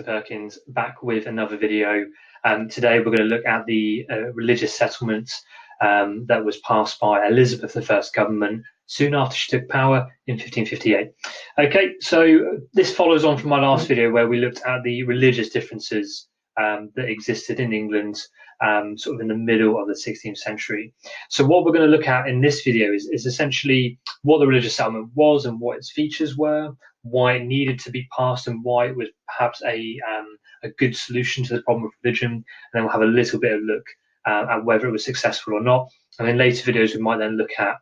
Mr. Perkins, back with another video. Today we're going to look at the religious settlement that was passed by Elizabeth I's government soon after she took power in 1558. Okay, so this follows on from my last video where we looked at the religious differences that existed in England sort of in the middle of the 16th century. So what we're going to look at in this video is essentially what the religious settlement was and what its features were, why it needed to be passed and why it was perhaps a good solution to the problem of religion. And then we'll have a little bit of look at whether it was successful or not. And in later videos, we might then look at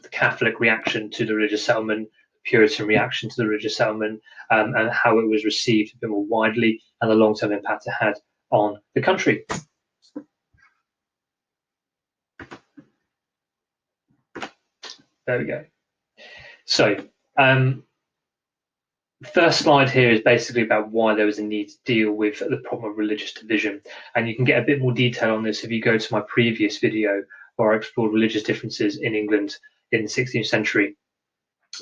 the Catholic reaction to the religious settlement, the Puritan reaction to the religious settlement, and how it was received a bit more widely and the long-term impact it had on the country. There we go. So, first slide here is basically about why there was a need to deal with the problem of religious division. And you can get a bit more detail on this if you go to my previous video where I explored religious differences in England in the 16th century.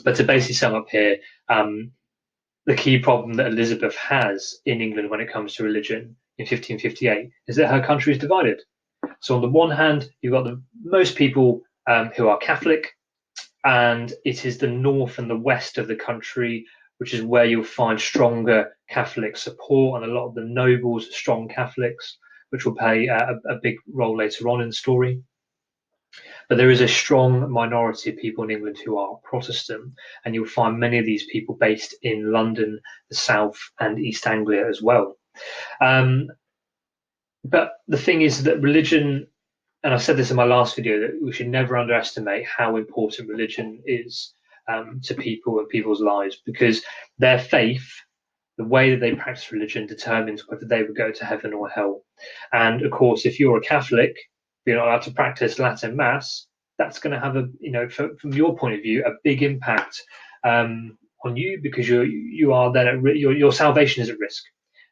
But to basically sum up here, the key problem that Elizabeth has in England when it comes to religion in 1558 is that her country is divided. So on the one hand, you've got most people who are Catholic, and it is the north and the west of the country which is where you'll find stronger Catholic support, and a lot of the nobles are strong Catholics, which will play a big role later on in the story. But there is a strong minority of people in England who are Protestant, and you'll find many of these people based in London, the South, and East Anglia as well. But the thing is that religion, and I said this in my last video, that we should never underestimate how important religion is to people and people's lives, because their faith, the way that they practice religion, determines whether they would go to heaven or hell. And of course, if you're a Catholic, you're not allowed to practice Latin Mass, that's going to have from your point of view, a big impact on you, because you are then at your salvation is at risk,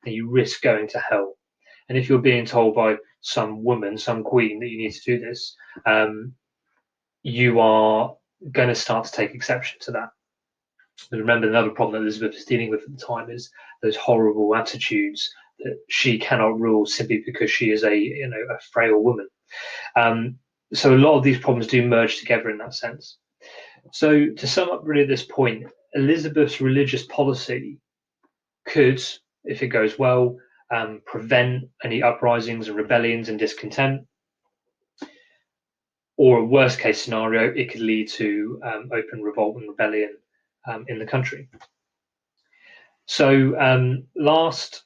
and you risk going to hell. And if you're being told by some woman, some queen, that you need to do this, you are going to start to take exception to that. And remember, another problem that Elizabeth is dealing with at the time is those horrible attitudes that she cannot rule simply because she is a frail woman. So a lot of these problems do merge together in that sense. So to sum up really at this point, Elizabeth's religious policy could, if it goes well, prevent any uprisings and rebellions and discontent. Or a worst case scenario, it could lead to open revolt and rebellion in the country. So last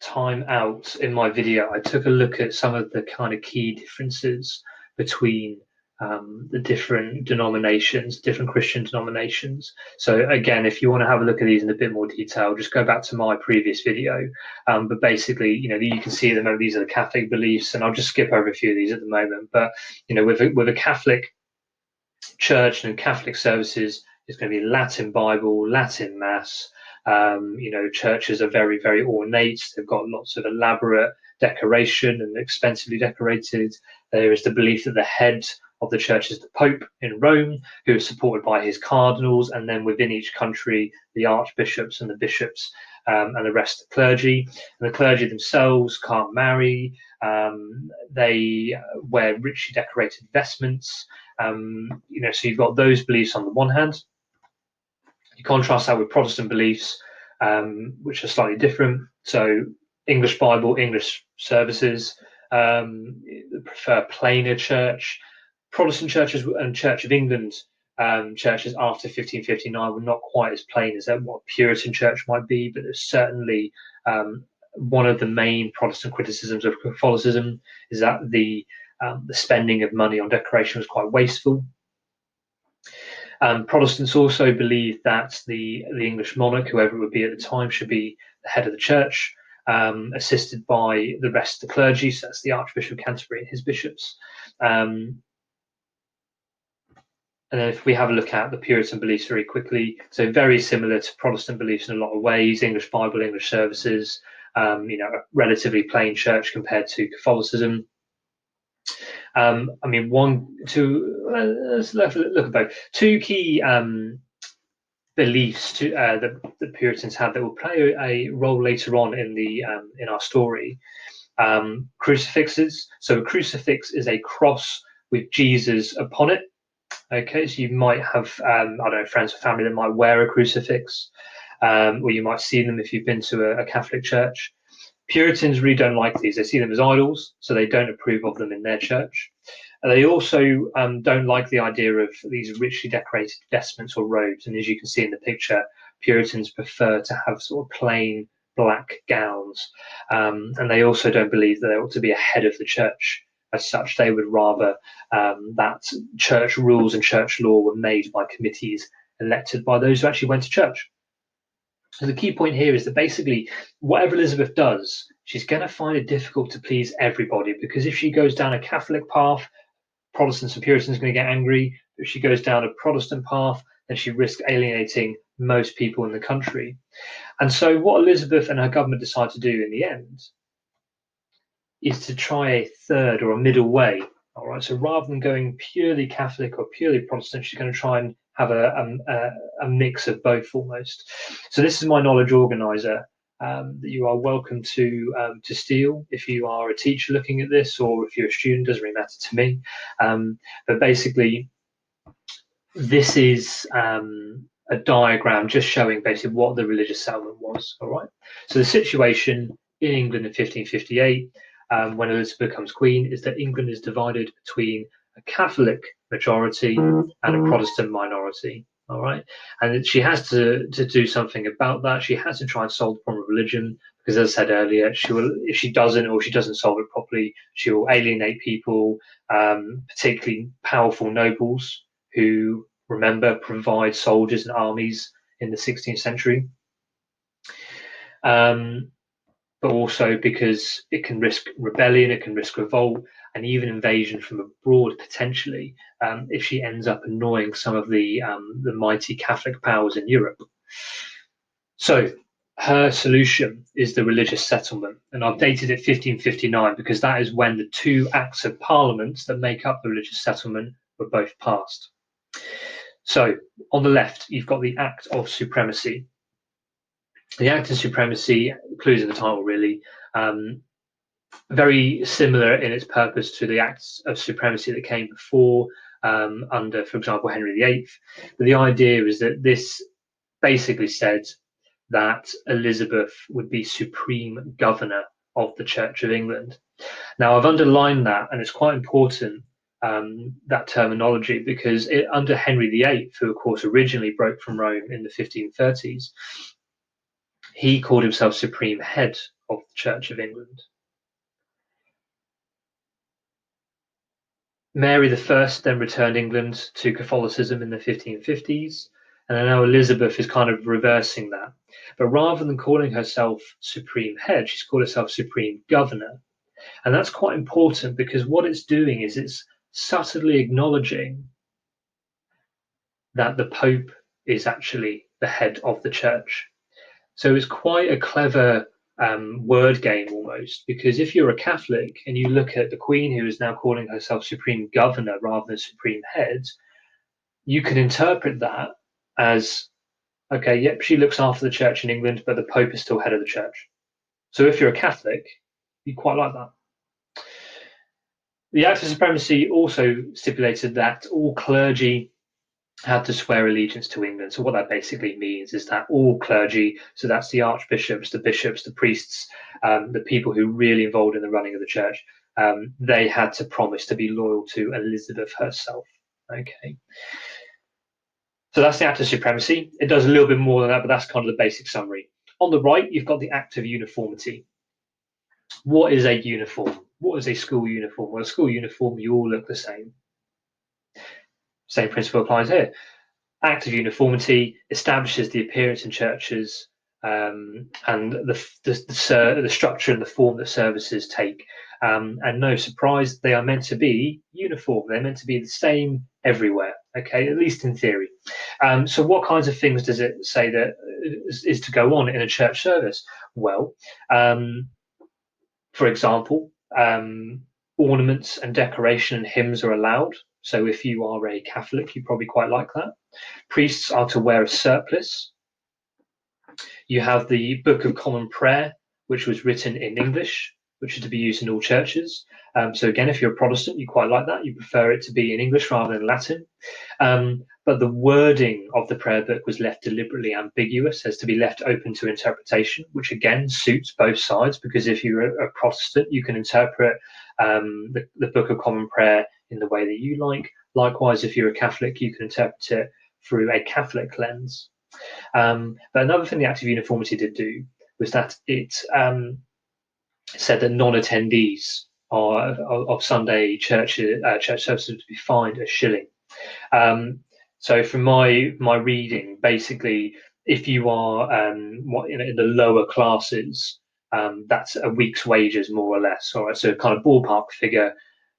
time out in my video, I took a look at some of the kind of key differences between the different denominations, different Christian denominations. So again, if you want to have a look at these in a bit more detail, just go back to my previous video. But basically, you can see at the moment these are the Catholic beliefs, and I'll just skip over a few of these at the moment. But with a Catholic church and Catholic services, it's going to be Latin Bible, Latin Mass. Churches are very, very ornate. They've got lots of elaborate decoration and expensively decorated. There is the belief that the head of the church is the Pope in Rome, who is supported by his cardinals, and then within each country, the archbishops and the bishops and the rest of the clergy. And the clergy themselves can't marry. They wear richly decorated vestments. So you've got those beliefs on the one hand. You contrast that with Protestant beliefs, which are slightly different. So English Bible, English services, prefer plainer church. Protestant churches and Church of England churches after 1559 were not quite as plain as what a Puritan church might be, but there's certainly one of the main Protestant criticisms of Catholicism is that the spending of money on decoration was quite wasteful. Protestants also believe that the English monarch, whoever it would be at the time, should be the head of the church, assisted by the rest of the clergy. So that's the Archbishop of Canterbury and his bishops. And then if we have a look at the Puritan beliefs very quickly, so very similar to Protestant beliefs in a lot of ways. English Bible, English services, a relatively plain church compared to Catholicism. Let's look at both. Two key beliefs that the Puritans had that will play a role later on in our story. Crucifixes. So a crucifix is a cross with Jesus upon it. Okay, so you might have I don't know, friends or family that might wear a crucifix, or you might see them if you've been to a Catholic church. Puritans really don't like these. They see them as idols, so they don't approve of them in their church. And they also don't like the idea of these richly decorated vestments or robes. And as you can see in the picture, Puritans prefer to have sort of plain black gowns. And they also don't believe that they ought to be a head of the church as such. They would rather that church rules and church law were made by committees elected by those who actually went to church. So the key point here is that basically whatever Elizabeth does, she's going to find it difficult to please everybody, because if she goes down a Catholic path, Protestants and Puritans are going to get angry. If she goes down a Protestant path, then she risks alienating most people in the country. And so what Elizabeth and her government decide to do in the end is to try a third or a middle way. All right. So rather than going purely Catholic or purely Protestant, she's going to try and have a mix of both almost. So this is my knowledge organizer that you are welcome to steal if you are a teacher looking at this, or if you're a student, doesn't really matter to me. But basically, this is a diagram just showing basically what the religious settlement was. All right. So the situation in England in 1558, when Elizabeth becomes queen, is that England is divided between a Catholic majority and a Protestant minority. All right, and she has to do something about that. She has to try and solve the problem of religion, because, as I said earlier, she will, if she doesn't, or she doesn't solve it properly, she will alienate people, particularly powerful nobles who, remember, provide soldiers and armies in the 16th century. But also because it can risk rebellion, it can risk revolt, and even invasion from abroad potentially, if she ends up annoying some of the mighty Catholic powers in Europe. So her solution is the religious settlement, and I've dated it 1559 because that is when the two acts of parliament that make up the religious settlement were both passed. So on the left, you've got the Act of Supremacy. The Act of Supremacy, clues in the title really, very similar in its purpose to the Acts of Supremacy that came before under, for example, Henry VIII. But the idea is that this basically said that Elizabeth would be supreme governor of the Church of England. Now, I've underlined that, and it's quite important, that terminology, because under Henry VIII, who of course originally broke from Rome in the 1530s, he called himself supreme head of the Church of England. Mary I then returned England to Catholicism in the 1550s, and now Elizabeth is kind of reversing that. But rather than calling herself supreme head, she's called herself supreme governor. And that's quite important, because what it's doing is it's subtly acknowledging that the Pope is actually the head of the church. So it's quite a clever word game almost, because if you're a Catholic and you look at the Queen, who is now calling herself supreme governor rather than supreme head, you can interpret that as, okay, yep, she looks after the church in England, but the Pope is still head of the church. So if you're a Catholic, you quite like that. The Act of Supremacy also stipulated that all clergy had to swear allegiance to England. So what that basically means is that all clergy, so that's the archbishops, the bishops, the priests, the people who really involved in the running of the church, they had to promise to be loyal to Elizabeth herself. Okay. So that's the Act of Supremacy. It does a little bit more than that, but that's kind of the basic summary. On the right, you've got the Act of Uniformity. What is a uniform? What is a school uniform? Well, a school uniform, you all look the same. Same principle applies here. Act of Uniformity establishes the appearance in churches and the structure and the form that services take. And no surprise, they are meant to be uniform. They're meant to be the same everywhere, okay, at least in theory. So what kinds of things does it say that is to go on in a church service? Well, for example, ornaments and decoration and hymns are allowed. So if you are a Catholic, you probably quite like that. Priests are to wear a surplice. You have the Book of Common Prayer, which was written in English, which is to be used in all churches. So again, if you're a Protestant, you quite like that. You prefer it to be in English rather than Latin. But the wording of the prayer book was left deliberately ambiguous, as to be left open to interpretation, which again suits both sides, because if you're a Protestant, you can interpret the Book of Common Prayer in the way that you like. Likewise, if you're a Catholic, you can interpret it through a Catholic lens. But another thing the Act of Uniformity did do was that it said that non-attendees of Sunday church services to be fined a shilling. So from my reading, basically, if you are in the lower classes, that's a week's wages more or less. All right, so kind of ballpark figure.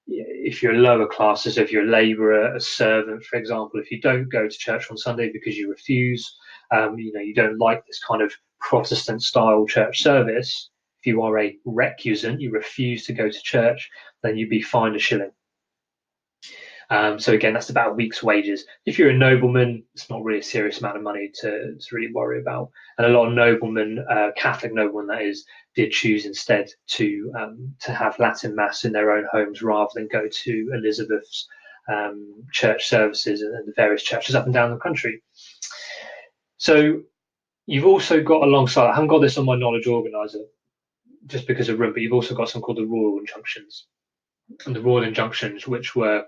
If you're lower classes, if you're a labourer, a servant, for example, if you don't go to church on Sunday because you refuse, you don't like this kind of Protestant style church service, if you are a recusant, you refuse to go to church, then you'd be fined a shilling. So again, that's about a week's wages. If you're a nobleman, it's not really a serious amount of money to really worry about. And a lot of noblemen, Catholic noblemen that is, did choose instead to have Latin Mass in their own homes rather than go to Elizabeth's church services and the various churches up and down the country. So you've also got alongside, I haven't got this on my knowledge organiser just because of room, but you've also got something called the Royal Injunctions. And the Royal Injunctions, which were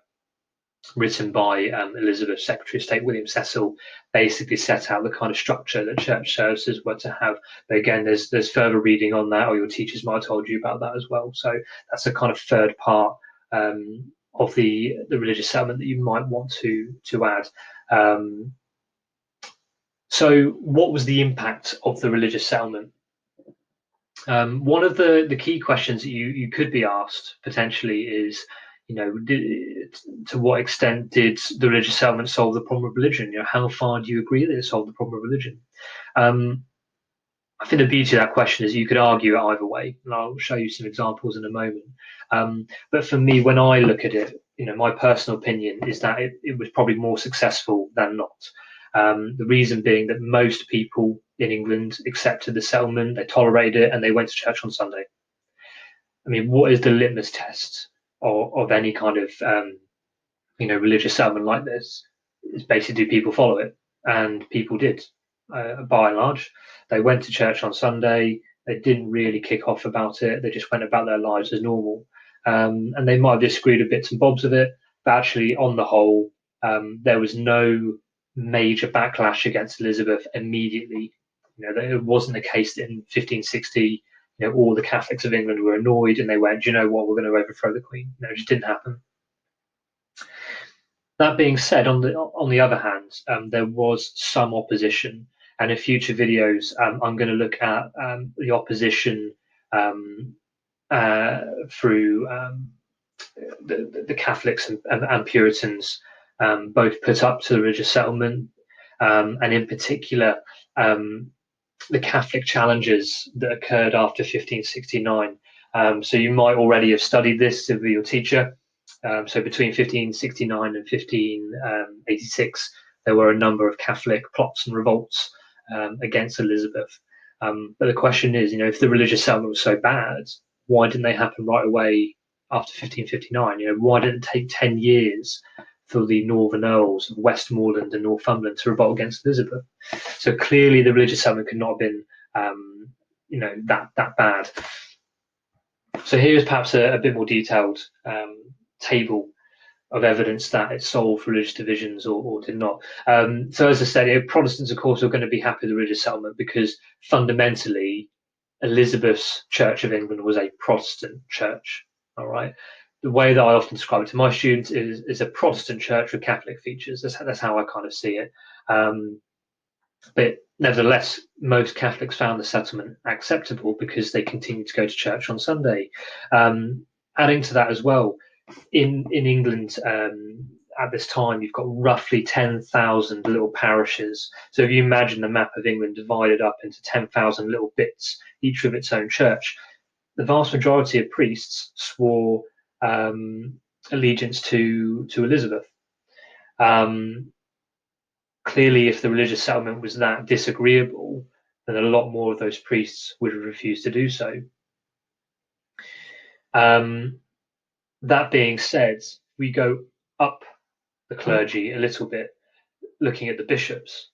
written by Elizabeth's Secretary of State, William Cecil, basically set out the kind of structure that church services were to have. But again, there's further reading on that, or your teachers might have told you about that as well. So that's a kind of third part of the religious settlement that you might want to add. So what was the impact of the religious settlement? One of the key questions that you could be asked potentially is, to what extent did the religious settlement solve the problem of religion? How far do you agree that it solved the problem of religion? I think the beauty of that question is you could argue it either way, and I'll show you some examples in a moment. But for me, when I look at it, my personal opinion is that it was probably more successful than not. The reason being that most people in England accepted the settlement, they tolerated it, and they went to church on Sunday. I mean, what is the litmus test of any kind of religious settlement like this? Is basically, do people follow it? And people did, by and large. They went to church on Sunday. They didn't really kick off about it. They just went about their lives as normal. And they might have disagreed with bits and bobs of it, but actually, on the whole, there was no major backlash against Elizabeth immediately. It wasn't the case that in 1560, all the Catholics of England were annoyed and they went, "Do you know what, we're going to overthrow the Queen." No, it just didn't happen. That being said, on the other hand, there was some opposition, and in future videos, I'm going to look at the opposition through the Catholics and Puritans, both put up to the religious settlement, and in particular, the Catholic challenges that occurred after 1569. So you might already have studied this with your teacher. So between 1569 and 1586, there were a number of Catholic plots and revolts against Elizabeth. But the question is, if the religious settlement was so bad, why didn't they happen right away after 1559? Why didn't it take 10 years for the Northern Earls of Westmoreland and Northumberland to revolt against Elizabeth? So clearly the religious settlement could not have been, that bad. So here's perhaps a bit more detailed table of evidence that it solved religious divisions or did not. So as I said, Protestants, of course, are going to be happy with the religious settlement because fundamentally Elizabeth's Church of England was a Protestant church. All right. The way that I often describe it to my students is a Protestant church with Catholic features. That's how I kind of see it. But nevertheless, most Catholics found the settlement acceptable because they continued to go to church on Sunday. Adding to that as well, in England at this time, you've got roughly 10,000 little parishes. So if you imagine the map of England divided up into 10,000 little bits, each with its own church, the vast majority of priests swore allegiance to Elizabeth. Clearly, if the religious settlement was that disagreeable, then a lot more of those priests would have refused to do so. That being said, we go up the clergy a little bit, looking at the bishops.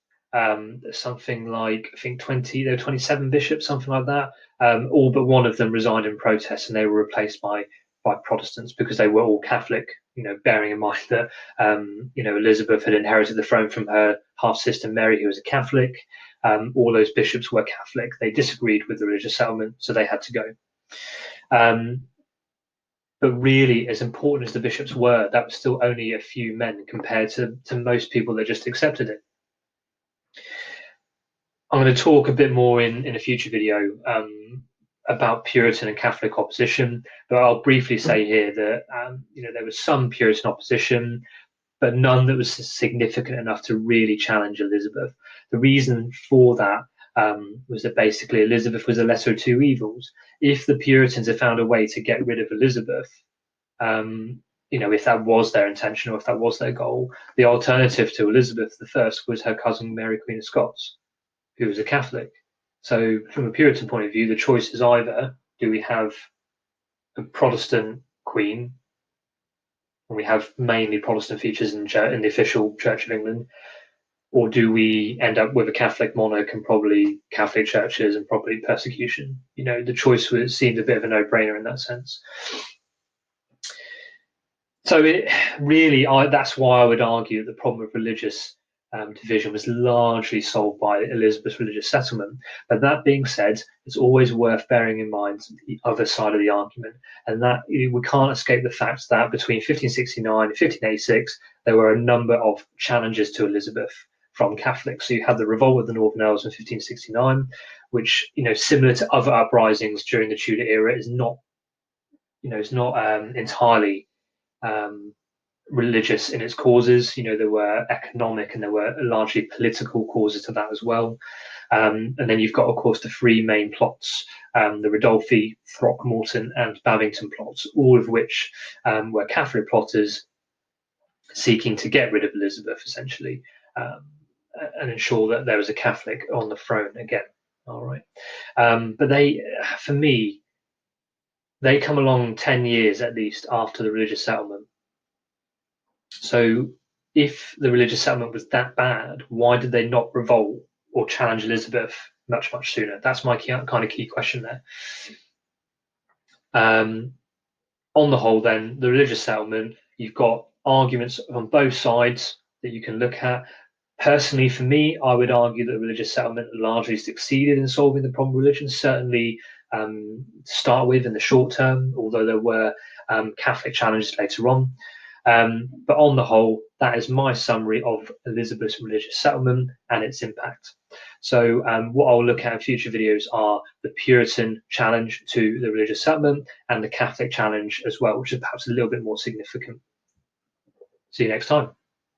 Something like, I think 20, there were 27 bishops, something like that. All but one of them resigned in protest, and they were replaced by Protestants because they were all Catholic. Bearing in mind that Elizabeth had inherited the throne from her half sister Mary, who was a Catholic. All those bishops were Catholic. They disagreed with the religious settlement, so they had to go. But really, as important as the bishops were, that was still only a few men compared to most people that just accepted it. I'm going to talk a bit more in a future video about Puritan and Catholic opposition, but I'll briefly say here that there was some Puritan opposition, but none that was significant enough to really challenge Elizabeth. The reason for that was that basically Elizabeth was a lesser of two evils. If the Puritans had found a way to get rid of Elizabeth, if that was their intention or if that was their goal, the alternative to Elizabeth I was her cousin Mary, Queen of Scots, who was a Catholic. So from a Puritan point of view, the choice is either do we have a Protestant queen, and we have mainly Protestant features in the official Church of England, or do we end up with a Catholic monarch and probably Catholic churches and probably persecution? The choice seemed a bit of a no-brainer in that sense. So that's why I would argue that the problem of religious division was largely solved by Elizabeth's religious settlement. But that being said, it's always worth bearing in mind the other side of the argument, and that we can't escape the fact that between 1569 and 1586, there were a number of challenges to Elizabeth from Catholics. So you had the revolt of the Northern Elves in 1569, which, similar to other uprisings during the Tudor era, is not entirely religious in its causes. There were economic and there were largely political causes to that as well. And then you've got, of course, the three main plots, the Ridolfi, Throckmorton, and Babington plots, all of which were Catholic plotters seeking to get rid of Elizabeth, essentially, and ensure that there was a Catholic on the throne again. All right. But for me, they come along 10 years at least after the religious settlement. So if the religious settlement was that bad, why did they not revolt or challenge Elizabeth much, much sooner? That's my kind of key question there. On the whole, then, the religious settlement, you've got arguments on both sides that you can look at. Personally, for me, I would argue that the religious settlement largely succeeded in solving the problem of religion, certainly to start with in the short term, although there were Catholic challenges later on. But on the whole, that is my summary of Elizabeth's religious settlement and its impact. So what I'll look at in future videos are the Puritan challenge to the religious settlement and the Catholic challenge as well, which is perhaps a little bit more significant. See you next time.